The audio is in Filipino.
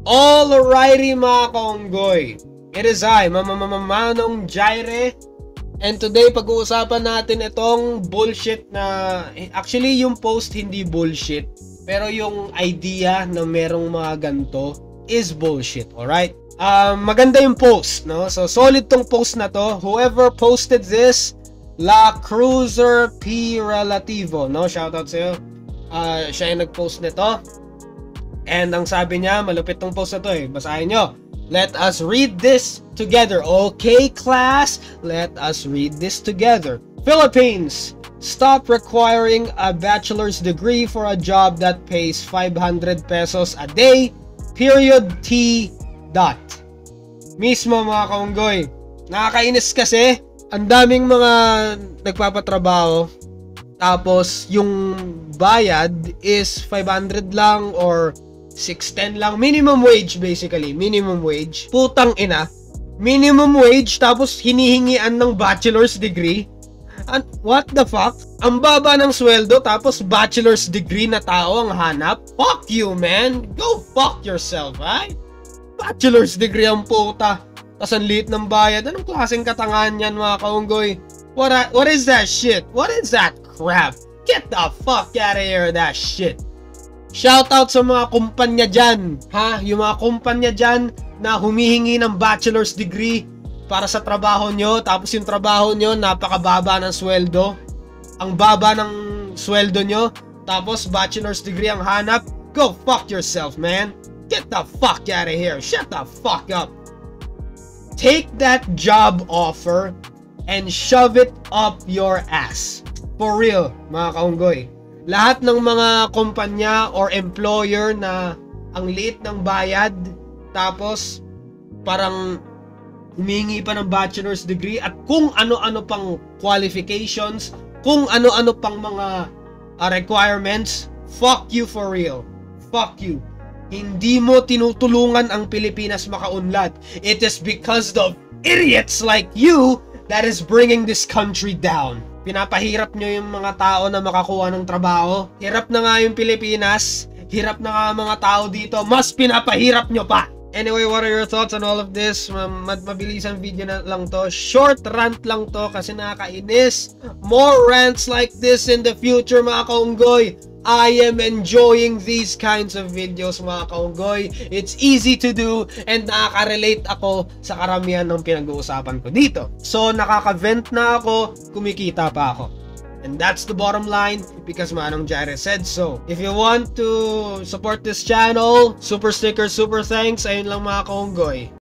Alrighty mga kaunggoy, it is I, Manong Jaire, and today pag-uusapan natin itong bullshit na, actually yung post hindi bullshit, pero yung idea na merong mga ganito is bullshit, alright? Maganda yung post, no? So solid tong post na to. Whoever posted this, La Cruiser P Relativo, no? Shoutout sa'yo. Siya yung nag-post nito. And ang sabi niya, malupit tong post na to eh. Basahin nyo. Let us read this together. Okay, class? Let us read this together. Philippines, stop requiring a bachelor's degree for a job that pays 500 pesos a day. Period T. Dot. Mismo mga kaunggoy. Nakakainis kasi. Ang daming mga nagpapatrabaho. Tapos yung bayad is 500 lang or 610 lang. Minimum wage basically. Minimum wage. Putang ina. Minimum wage tapos hinihingian ng bachelor's degree. And what the fuck? Ang baba ng sweldo tapos bachelor's degree na tao ang hanap? Fuck you, man. Go fuck yourself, right? Bachelor's degree ang puta. Tapos ang liit ng bayad. Anong klaseng katangahan yan mga kaunggoy? What is that shit? What is that crap? Get the fuck out of here, that shit. Shoutout sa mga kumpanya dyan, ha? Yung mga kumpanya dyan na humihingi ng bachelor's degree para sa trabaho nyo, tapos yung trabaho nyo, napakababa ng sweldo. Ang baba ng sweldo nyo, tapos bachelor's degree ang hanap. Go fuck yourself, man. Get the fuck out of here. Shut the fuck up. Take that job offer and shove it up your ass. For real, mga kaunggoy. Lahat ng mga kumpanya or employer na ang liit ng bayad, tapos parang humingi pa ng bachelor's degree at kung ano-ano pang qualifications, kung ano-ano pang mga requirements, fuck you for real. Fuck you. Hindi mo tinutulungan ang Pilipinas makaunlad. It is because of idiots like you that is bringing this country down. Pinapahirap nyo yung mga tao na makakuha ng trabaho. Hirap na nga yung Pilipinas. Hirap na nga mga tao dito. Mas pinapahirap nyo pa. Anyway, what are your thoughts on all of this? Mabilisang video na lang to. Short rant lang to kasi nakakainis. More rants like this in the future mga kaunggoy. I am enjoying these kinds of videos mga kaunggoy. It's easy to do and nakaka-relate ako sa karamihan ng pinag-uusapan ko dito. So nakaka-vent na ako, kumikita pa ako. And that's the bottom line because Manong Jaire said so. If you want to support this channel, super sticker, super thanks. Ayun lang mga kaunggoy.